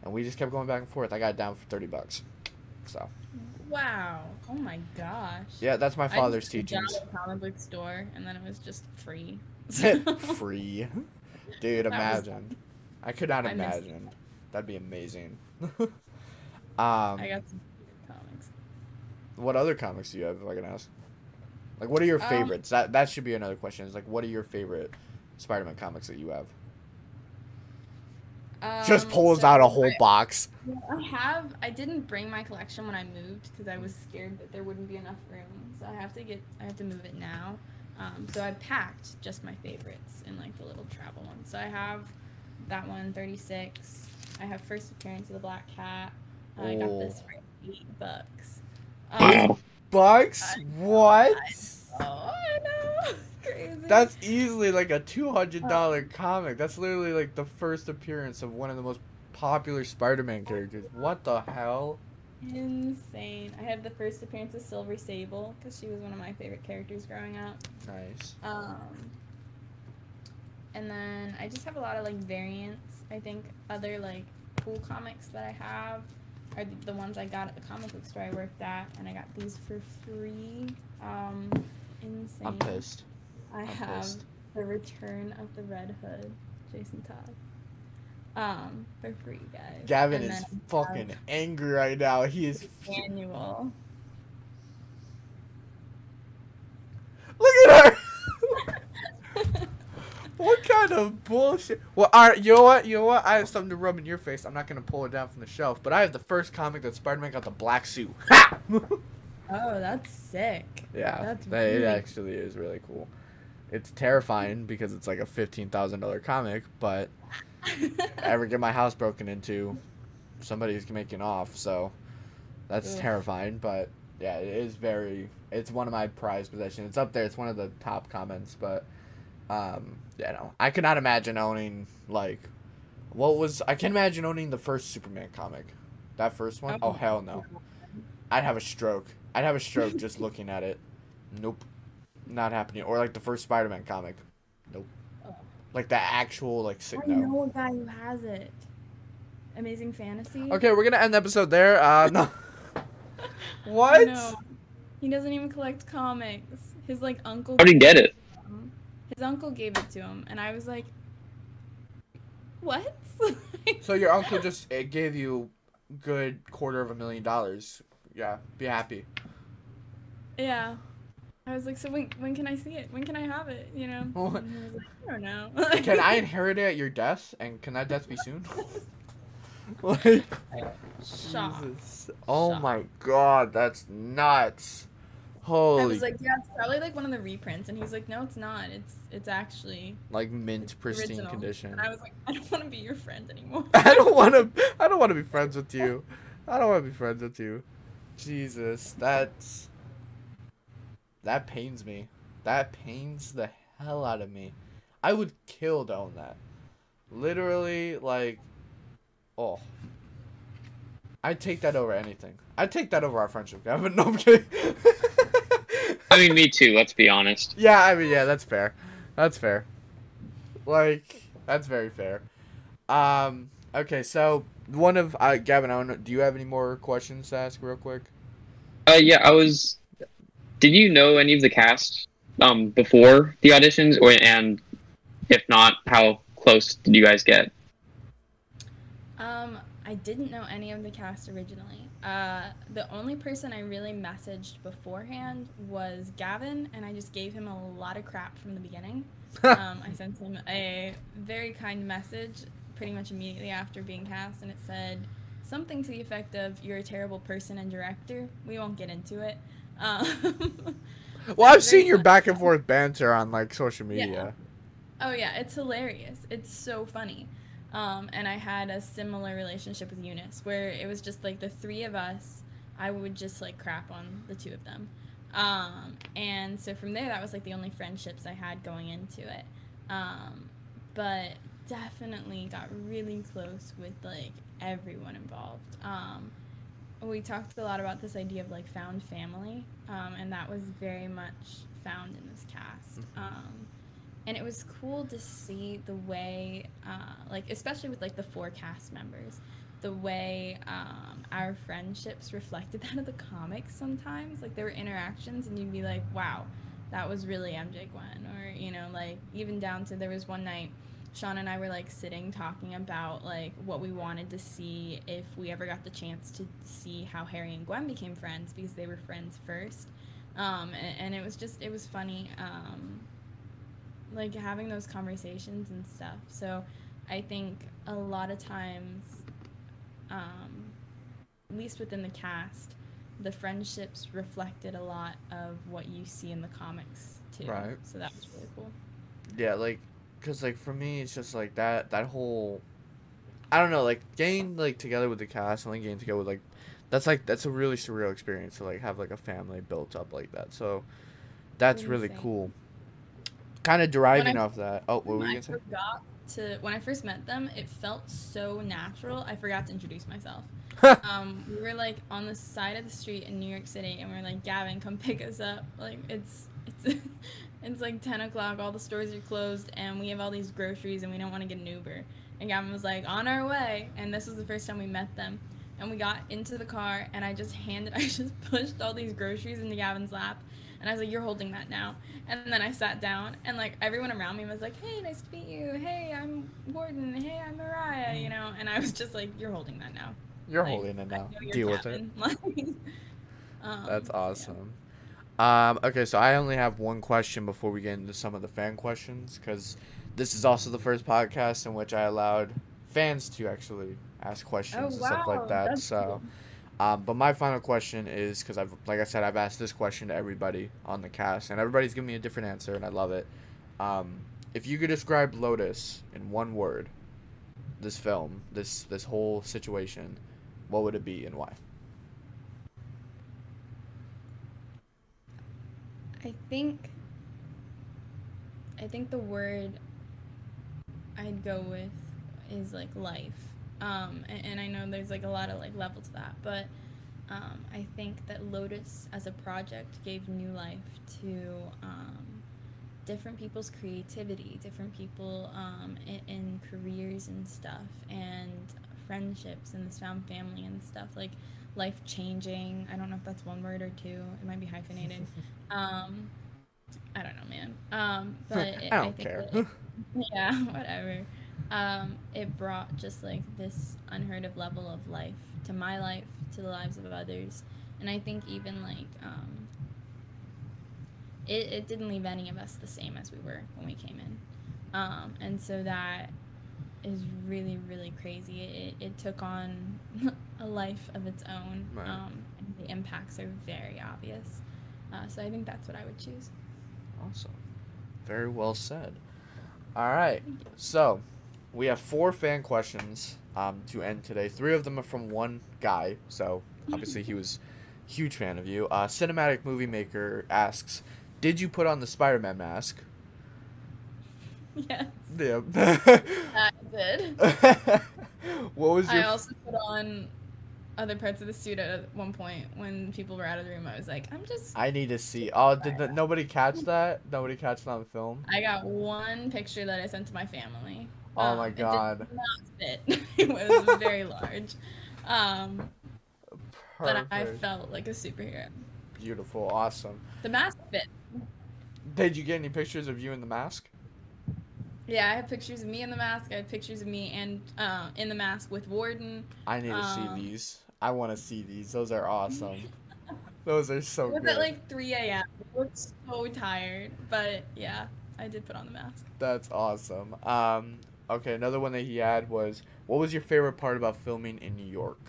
And we just kept going back and forth. I got it down for $30. So. Wow. Oh my gosh. Yeah, that's my father's teachings. I at a comic book store, and then it was just free. Free. Dude, imagine. I could not imagine. That'd be amazing. I got some comics. What other comics do you have, if I can ask? Like, what are your favorites? That should be another question. Is like, what are your favorite Spider-Man comics that you have? Just pulls out a whole box. I didn't bring my collection when I moved because I was scared that there wouldn't be enough room. So I have to move it now. So I packed just my favorites in like the little travel one. So I have that one, 36. I have First Appearance of the Black Cat. I got this for $8. Bucks? What? Oh, I know. Crazy. That's easily like a $200 comic. That's literally like the first appearance of one of the most popular Spider-Man characters. What the hell? Insane. I have the first appearance of Silver Sable because she was one of my favorite characters growing up. Nice. And then I just have a lot of like variants. I think other like cool comics that I have are the ones I got at the comic book store I worked at, and I got these for free. Insane. I'm pissed. I have The Return of the Red Hood, Jason Todd. For free, guys. Gavin is fucking angry right now. He is annual. Look at her. What kind of bullshit? Well, all right, you know what? I have something to rub in your face. I'm not gonna pull it down from the shelf, but I have the first comic that Spider-Man got the black suit. Ha! Oh, that's sick. Yeah, really it actually is really cool. It's terrifying because it's like a $15,000 comic, but if I ever get my house broken into, somebody's making off, so that's terrifying. But yeah, it's one of my prized possessions. It's up there. It's one of the top comments, but yeah, no, I could not imagine owning like I can imagine owning the first Superman comic. That first one? Oh hell no. I'd have a stroke. Just looking at it. Nope. Not happening. Or like the first Spider-Man comic. Nope. Like the actual like I no. know a guy who has it. Amazing Fantasy. Okay, we're gonna end the episode there. No. I What? know. He doesn't even collect comics. His like uncle. How did he get it? His uncle gave it to him, and I was like, "What?" So your uncle just gave you good $250,000. Yeah, be happy. Yeah. I was like, "So when can I see it? When can I have it?" You know. What? And he was like, "I don't know." Can I inherit it at your death? And can that death be soon? Like, Shocked. Jesus. Oh my God, that's nuts. Holy. I was like, "Yeah, it's probably like one of the reprints," and he's like, "No, it's not. It's actually like mint pristine original." condition. And I was like, "I don't want to be your friend anymore." I don't want to be friends with you. I don't want to be friends with you. Jesus, that pains me. That pains the hell out of me. I would kill to own that. Literally, like, oh. I'd take that over anything. I'd take that over our friendship, Gavin. No, I'm kidding. I mean, me too. Let's be honest. Yeah, I mean, yeah, that's fair. That's fair. Like, that's very fair. Okay, so one of Gavin, I don't know, do you have any more questions to ask real quick? Yeah, I was. Did you know any of the cast before the auditions, and if not, how close did you guys get? I didn't know any of the cast originally. The only person I really messaged beforehand was Gavin, and I just gave him a lot of crap from the beginning. I sent him a very kind message pretty much immediately after being cast, and it said something to the effect of, "You're a terrible person and director. We won't get into it." Well, I've seen your back and forth banter on like social media. Yeah. Oh yeah, it's hilarious. It's so funny. And I had a similar relationship with Eunice, where it was just like the three of us. I would just like crap on the two of them. And so from there, that was like the only friendships I had going into it. But definitely got really close with like everyone involved. We talked a lot about this idea of like found family, and that was very much found in this cast. And it was cool to see the way, like, especially with, like, the 4 cast members, the way our friendships reflected that of the comics sometimes. Like, there were interactions, and you'd be like, wow, that was really MJ Gwen. Or, you know, like, even down to there was one night, Sean and I were, like, sitting talking about, like, what we wanted to see if we ever got the chance to see how Harry and Gwen became friends, because they were friends first. And it was just, it was funny. Like having those conversations and stuff. So I think a lot of times, at least within the cast, the friendships reflected a lot of what you see in the comics too. Right. So that was really cool. Yeah, like, cause like for me, it's just like that whole, I don't know, like getting like together with the cast and like getting together with like, that's a really surreal experience to like have like a family built up like that. So that's really cool. Kind of deriving off that. Oh, what were you gonna say? When I first met them, it felt so natural. I forgot to introduce myself. We were like on the side of the street in New York City, and we were like, "Gavin, come pick us up." Like it's like 10 o'clock. All the stores are closed, and we have all these groceries, and we don't want to get an Uber. And Gavin was like, "On our way." And this was the first time we met them. And we got into the car, and I just pushed all these groceries into Gavin's lap. And I was like, "You're holding that now." And then I sat down, and like everyone around me was like, "Hey, nice to meet you. Hey, I'm Gordon. Hey, I'm Mariah," you know. And I was just like, "You're holding that now. You're like, holding it now. Deal Gavin. with it." That's awesome. Yeah. Okay, so I only have one question before we get into some of the fan questions, because this is also the first podcast in which I allowed fans to actually ask questions and stuff like that. That's so. cool. But my final question is, because like I said, I've asked this question to everybody on the cast, and everybody's giving me a different answer, and I love it. If you could describe Lotus in one word, this film, this whole situation, what would it be and why? I think the word I'd go with is like life. And I know there's like a lot of like level to that, but I think that Lotus as a project gave new life to different people's creativity, different people in careers and stuff, and friendships, and this found family and stuff, like life changing. I don't know if that's one word or two. It might be hyphenated. I don't know, man. But I don't think care. that yeah, whatever. It brought just like this unheard of level of life to my life, to the lives of others, and I think even like it didn't leave any of us the same as we were when we came in, and so that is really, really crazy. It took on a life of its own, Right. And the impacts are very obvious. So I think that's what I would choose. Awesome. Very well said. All right. So, we have 4 fan questions to end today. 3 of them are from one guy. So, obviously, he was a huge fan of you. Cinematic Movie Maker asks, did you put on the Spider-Man mask? Yes. Yeah. I did. What was your... I also put on other parts of the suit at one point when people were out of the room. I was like, I need to see. Oh, did nobody catch that? Nobody catch it on film? I got one picture that I sent to my family. Oh my god. It did not fit. It was very large. But I Perfect. felt like a superhero. Beautiful. Awesome. The mask fit. Did you get any pictures of you in the mask? Yeah, I have pictures of me in the mask. I have pictures of me and in the mask with Warden. I need to see these. I want to see these. Those are awesome. Those are so It was good. at like 3 a.m. I looked so tired. But yeah, I did put on the mask. That's awesome. Okay, another one that he had was, what was your favorite part about filming in New York?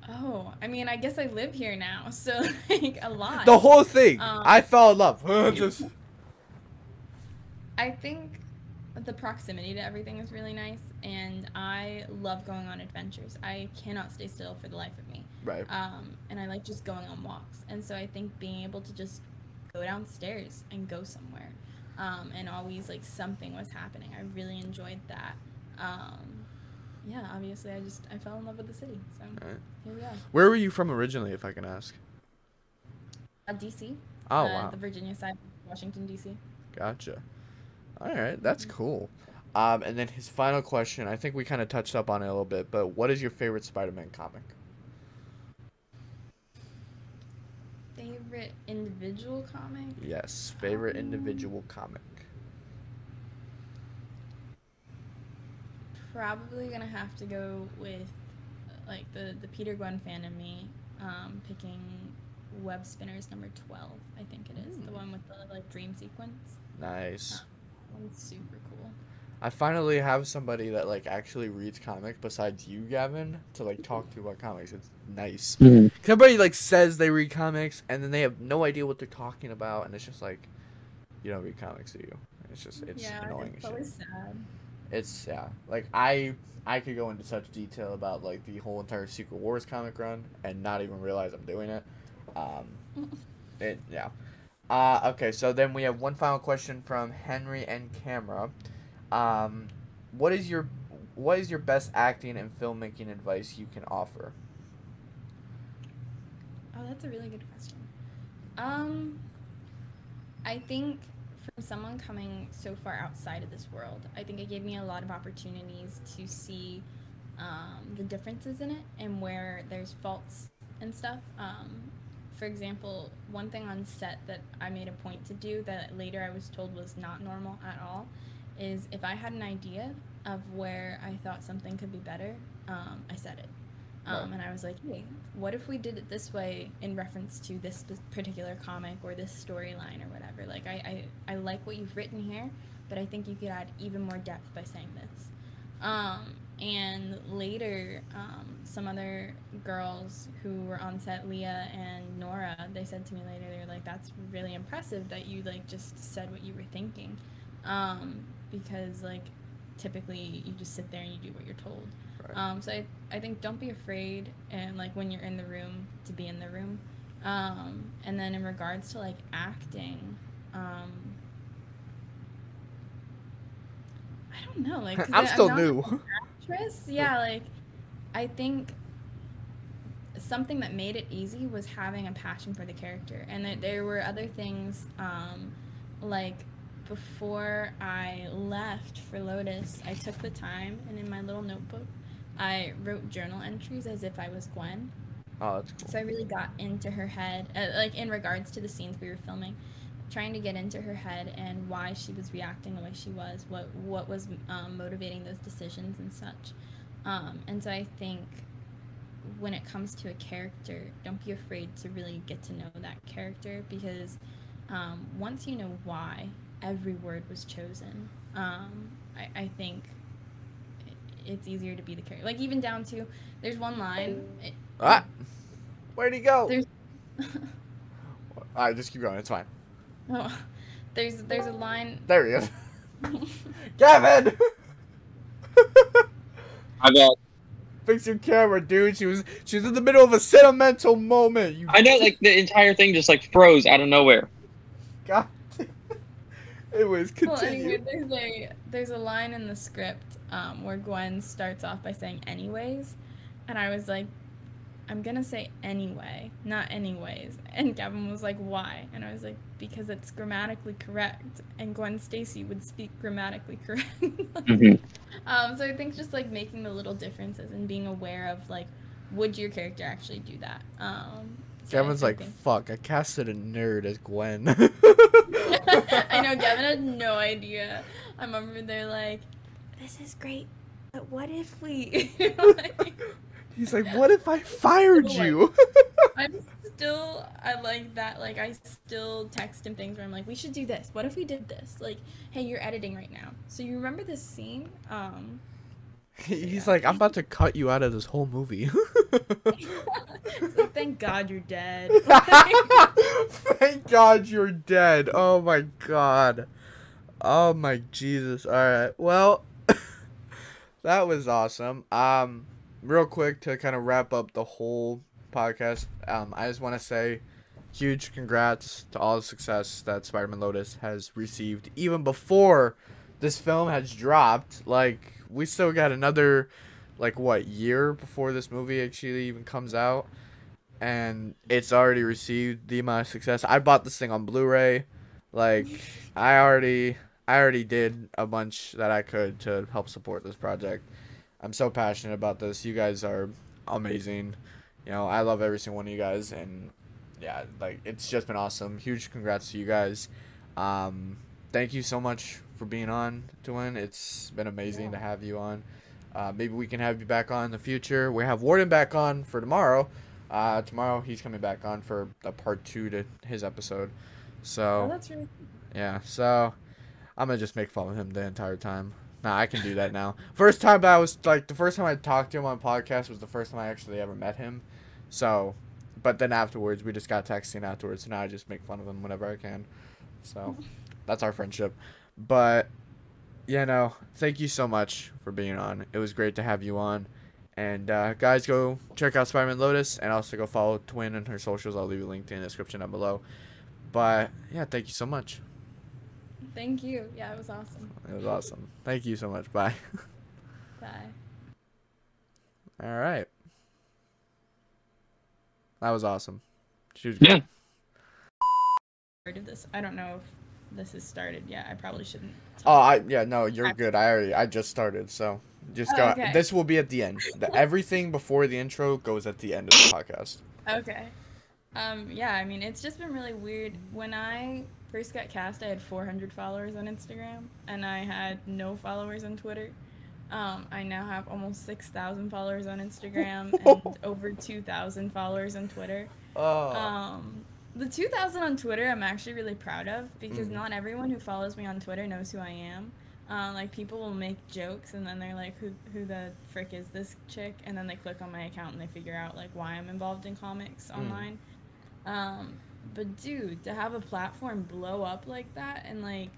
Oh, I mean, I guess I live here now, so like a lot. The whole thing. I fell in love. Just... I think the proximity to everything is really nice, and I love going on adventures. I cannot stay still for the life of me. Right. And I like just going on walks, and so I think being able to just go downstairs and go somewhere, and always like something was happening. I really enjoyed that. Yeah, obviously I fell in love with the city, so here we are. Where were you from originally, if I can ask? DC. Oh, wow. The Virginia side of Washington, DC. Gotcha. All right, that's cool. And then his final question, I think we kind of touched up on it a little bit, but what is your favorite Spider-Man comic? Favorite individual comic? Yes, favorite individual comic. Probably gonna have to go with like the Peter Gwen fan in me, picking Web Spinners number 12. I think it is the one with the like dream sequence. Nice. That one's super cool. I finally have somebody that like actually reads comics besides you, Gavin, to like talk to about comics. It's nice. Mm-hmm. 'Cause everybody like says they read comics and then they have no idea what they're talking about, and it's just like, you don't read comics, do you? It's annoying. It's always sad. It's like I could go into such detail about like the whole entire Secret Wars comic run and not even realize I'm doing it. Okay, so then we have one final question from Henry and Camera. What is your best acting and filmmaking advice you can offer? Oh, that's a really good question. I think from someone coming so far outside of this world, I think it gave me a lot of opportunities to see the differences in it and where there's faults and stuff. For example, one thing on set that I made a point to do that later I was told was not normal at all is if I had an idea of where I thought something could be better, I said it. And I was like, hey, what if we did it this way in reference to this particular comic or this storyline or whatever? Like, I like what you've written here, but I think you could add even more depth by saying this. And later, some other girls who were on set, Leah and Nora, they said to me later, they were like, that's really impressive that you, like, just said what you were thinking. Because, like, typically you just sit there and you do what you're told. Right. So I think don't be afraid, and, like, when you're in the room, to be in the room. And then in regards to, like, acting, I don't know, like, 'cause I'm still not new. an actress. Yeah, like, I think something that made it easy was having a passion for the character. And there were other things, like before I left for Lotus, I took the time and in my little notebook, I wrote journal entries as if I was Gwen. Oh, that's cool. So I really got into her head, like in regards to the scenes we were filming, trying to get into her head and why she was reacting the way she was, what was motivating those decisions and such. And so I think when it comes to a character, don't be afraid to really get to know that character, because once you know why every word was chosen, I think it's easier to be the character. Like, even down to, there's one line. Where'd he go? There's Alright, just keep going. It's fine. oh, there's a line. There he is. Gavin! I got. Fix your camera, dude. She was in the middle of a sentimental moment. I know, like the entire thing just like froze out of nowhere. God. It was continue. Well, anyway, there's a line in the script where Gwen starts off by saying "anyways," and I was like, I'm gonna say anyway, not anyways. And Gavin was like, why? And I was like, because it's grammatically correct, and Gwen Stacy would speak grammatically correct. So I think just like making the little differences and being aware of like, would your character actually do that? Gavin's like, fuck, I casted a nerd as Gwen. I know, Gavin had no idea. I remember they're like, this is great, but what if we... He's like, what if I fired you? I like that, like, I still text him things where I'm like, we should do this. What if we did this? Like, hey, you're editing right now. So you remember this scene? He's like, I'm about to cut you out of this whole movie. Like, thank God you're dead. Thank God you're dead. Oh my God. Oh my Jesus. Alright. Well, that was awesome. Real quick to kind of wrap up the whole podcast, I just want to say huge congrats to all the success that Spider-Man Lotus has received even before this film has dropped. Like, we still got another, like, what, year before this movie actually even comes out, and it's already received the amount of success. I bought this thing on Blu-ray. Like, I already did a bunch that I could to help support this project. I'm so passionate about this. You guys are amazing. You know, I love every single one of you guys, and yeah, like, it's just been awesome. Huge congrats to you guys. Thank you so much for being on, Gwen. It's been amazing to have you on. Maybe we can have you back on in the future. We have Warden back on for tomorrow. Tomorrow he's coming back on for a part 2 to his episode. So, Oh, that's really cool. yeah, so I'm gonna just make fun of him the entire time. Nah, I can do that now. First time I was, like, the first time I talked to him on podcast was the first time I actually ever met him. So, but then afterwards, we just got texting afterwards, so now I just make fun of him whenever I can. So, that's our friendship. But, you know, thank you so much for being on. It was great to have you on. And, guys, go check out Spider-Man Lotus, and also go follow Twin and her socials. I'll leave a link in the description down below. But, yeah, thank you so much. Thank you. Yeah, it was awesome. It was awesome. Thank you so much. Bye. Bye. All right. That was awesome. She was good. Yeah. Part of this, I don't know if this has started yet. I probably shouldn't. Yeah, no, you're good. I just started, so just go. Okay. This will be at the end. Everything before the intro goes at the end of the podcast. Okay. Yeah, I mean, it's just been really weird. When I first got cast, I had 400 followers on Instagram, and I had no followers on Twitter. I now have almost 6,000 followers on Instagram and over 2,000 followers on Twitter. Oh. The 2,000 on Twitter I'm actually really proud of, because not everyone who follows me on Twitter knows who I am. Like, people will make jokes, and then they're like, who the frick is this chick? And then they click on my account and they figure out, like, why I'm involved in comics online. But dude, to have a platform blow up like that, and like,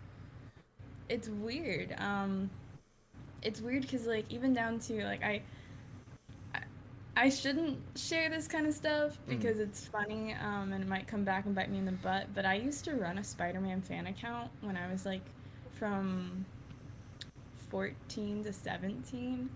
it's weird. It's weird because, like, even down to, like, I shouldn't share this kind of stuff because it's funny, and it might come back and bite me in the butt, but I used to run a Spider-Man fan account when I was, like, from 14 to 17.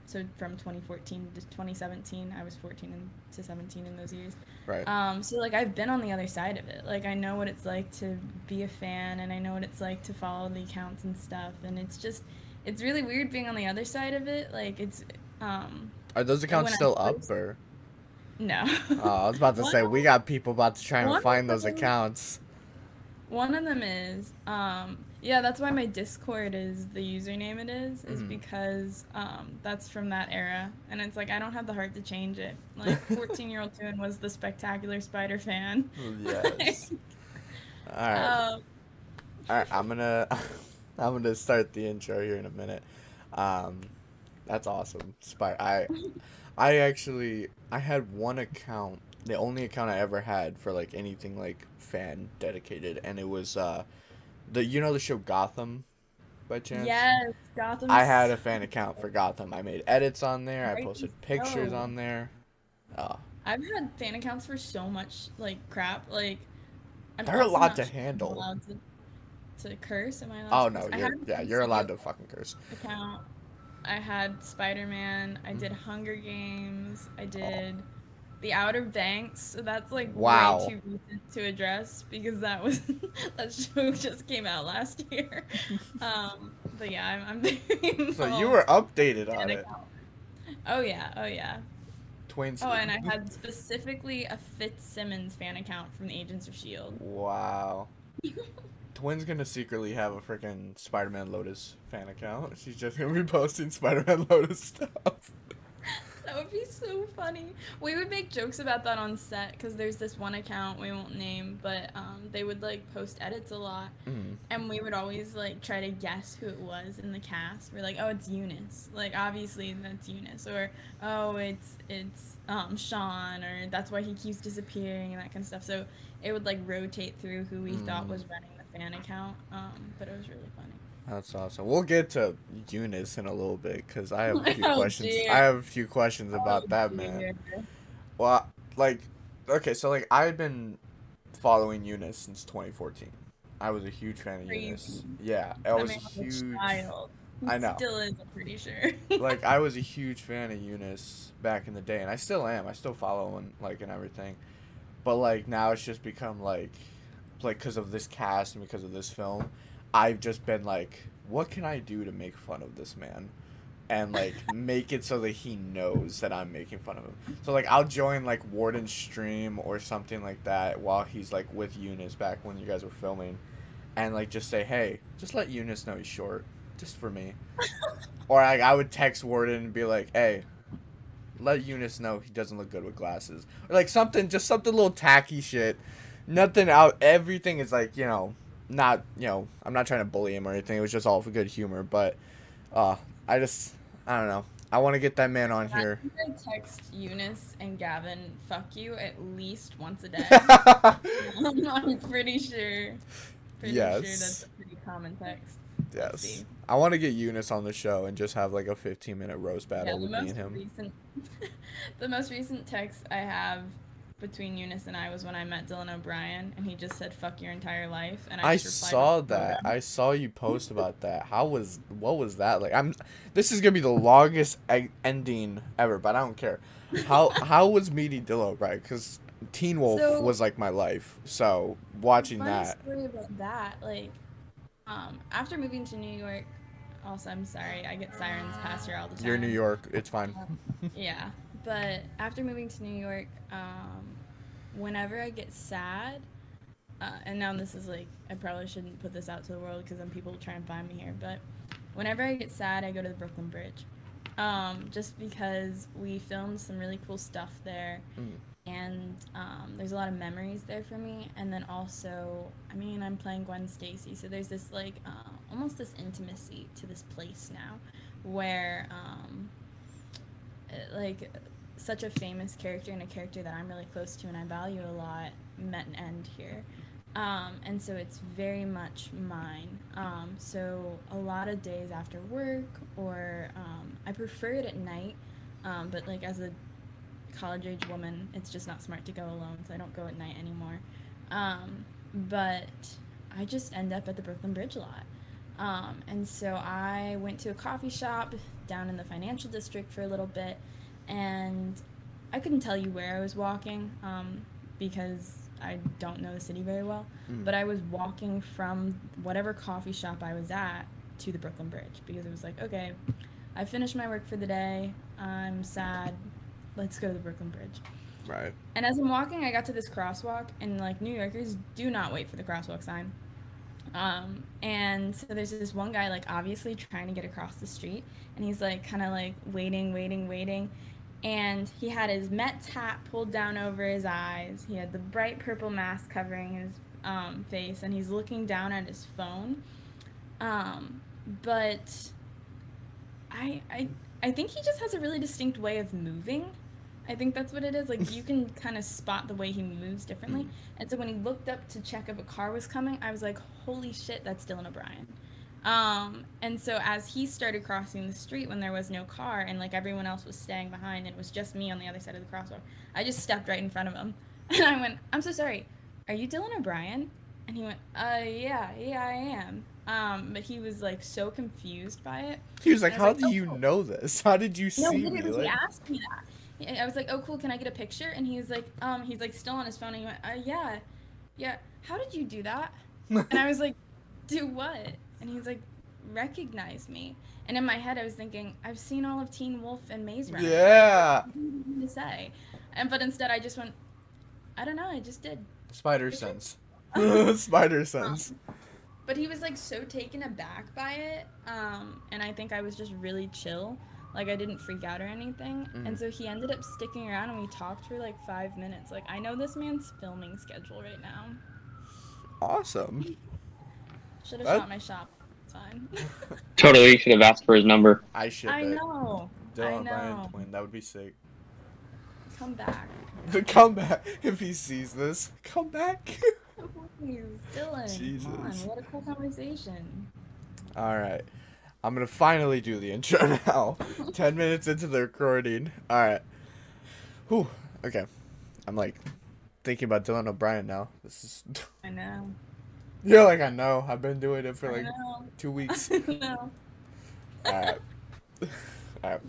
So from 2014 to 2017, I was 14 to 17 in those years. Right. So like I've been on the other side of it. Like I know what it's like to be a fan, and I know what it's like to follow the accounts and stuff. And it's really weird being on the other side of it. Like it's Are those accounts when still I up first, or? no. I was about to One say of we got people about to try and one find of those them accounts. One of them is, yeah, that's why my Discord is the username it is because that's from that era. And it's like, I don't have the heart to change it. Like, 14-year-old Tune was the spectacular spider fan. Yes. All right. um, All right. I'm gonna start the intro here in a minute. That's awesome. I actually I had one account, the only account I ever had for like anything like fan dedicated, and it was the show Gotham by chance. yes, Gotham I is had a so fan account for Gotham. I made edits on there. I rightly posted pictures so. on there. Oh, I've had fan accounts for so much, like, crap. Like, I'm they're a also lot not to sure if I'm handle. allowed to curse. Am I allowed Oh to curse? no, I had a you're allowed studio to fucking curse. account. I had Spider-Man. I did Hunger Games. I did The Outer Banks. So that's like way Wow. too recent to address because that was that show just came out last year. But yeah, I'm very So you involved were updated in on an it. account. Oh yeah, oh yeah. Twins. Oh, and I had specifically a Fitzsimmons fan account from the Agents of S.H.I.E.L.D. Wow. Twin's gonna secretly have a freaking Spider-Man Lotus fan account. She's just gonna be posting Spider-Man Lotus stuff. That would be so funny. We would make jokes about that on set because there's this one account we won't name, but they would like post edits a lot, and we would always like try to guess who it was in the cast. We're like, oh, it's Eunice. Like obviously that's Eunice, or oh, it's Sean, or that's why he keeps disappearing and that kind of stuff. So it would like rotate through who we thought was running the fan account. But it was really funny. That's awesome. We'll get to Eunice in a little bit because I have a few Oh, questions. dear. I have a few questions about that, man. Well, like, okay, so like I've been following Eunice since 2014. I was a huge fan of Crazy. Eunice. Yeah, I That was a man was huge. child. I know. Still is, I'm pretty sure. Like I was a huge fan of Eunice back in the day, and I still am. I still follow and like and everything, but like now it's just become like because of this cast and because of this film, I've just been like, what can I do to make fun of this man, and like make it so that he knows that I'm making fun of him. So like I'll join like Warden's stream or something like that while he's like with Eunice back when you guys were filming, and like just say, hey, just let Eunice know he's short. Just for me. Or I would text Warden and be like, hey, let Eunice know he doesn't look good with glasses. Or like something, just something little tacky shit. Nothing out, everything is like, not, I'm not trying to bully him or anything. It was just all for good humor. But I don't know. I want to get that man on here. I text Eunice and Gavin, fuck you, at least once a day. I'm pretty sure. Yes. That's a pretty common text. Yes. I want to get Eunice on the show and just have like a 15-minute roast battle with me and him. The most recent text I have between Eunice and I was when I met Dylan O'Brien, and he just said "fuck your entire life," and I just saw that. I saw you post about that. What was that like? This is gonna be the longest ending ever, but I don't care. How was meeting Dylan O'Brien? Because Teen Wolf was like my life. So watching that. Story about that, like. After moving to New York, also, I'm sorry, I get sirens past here all the time. You're in New York, it's fine. Yeah, but after moving to New York, whenever I get sad, and now this is like, I probably shouldn't put this out to the world because then people will try and find me here, but whenever I get sad, I go to the Brooklyn Bridge. Just because we filmed some really cool stuff there. And there's a lot of memories there for me, and then also, I mean, I'm playing Gwen Stacy, so there's this like almost this intimacy to this place now, where like such a famous character and a character that I'm really close to and I value a lot met an end here, and so it's very much mine. So a lot of days after work, or I prefer it at night, but like as a college-age woman, it's just not smart to go alone, so I don't go at night anymore. But I just end up at the Brooklyn Bridge a lot. And so I went to a coffee shop down in the financial district for a little bit, and I couldn't tell you where I was walking because I don't know the city very well, but I was walking from whatever coffee shop I was at to the Brooklyn Bridge because it was like, okay, I finished my work for the day, I'm sad, let's go to the Brooklyn Bridge. Right. And as I'm walking, I got to this crosswalk, and like New Yorkers do not wait for the crosswalk sign. And so there's this one guy like obviously trying to get across the street, and he's like kind of like waiting, and he had his Mets hat pulled down over his eyes. He had the bright purple mask covering his face, and he's looking down at his phone. But I think he just has a really distinct way of moving. I think that's what it is. Like, you can kind of spot the way he moves differently. And so when he looked up to check if a car was coming, I was like, holy shit, that's Dylan O'Brien. And so as he started crossing the street when there was no car and, like, everyone else was staying behind and it was just me on the other side of the crosswalk, I just stepped right in front of him. And I went, I'm so sorry, are you Dylan O'Brien? And he went, yeah, I am. But he was, like, so confused by it. He was like, how do you know this? How did you see me? No, Like... he asked me that. I was like, oh, cool, can I get a picture? And he was like, still on his phone, and he went, yeah, how did you do that? And I was like, do what? And he's like, recognize me. And in my head, I was thinking, I've seen all of Teen Wolf and Maze Runner. Yeah. What do you want me to say? But instead, I just went, I don't know, I just did. Spider sense. Spider sense. But he was, like, so taken aback by it, and I think I was just really chill. Like, I didn't freak out or anything. And so he ended up sticking around, and we talked for, like, 5 minutes. Like, I know this man's filming schedule right now. Awesome. Should have shot my shot. It's fine. Totally should have asked for his number. I should. I know. Dylan O'Brien twin. That would be sick. Come back. Come back. If he sees this, come back. Please, Dylan. Jesus. Come on, what a cool conversation. All right. I'm going to finally do the intro now. 10 minutes into the recording. All right. Whew. Okay. I'm like thinking about Dylan O'Brien now. This is. I know. You're like, I know. I've been doing it for like 2 weeks. No. All right. All right.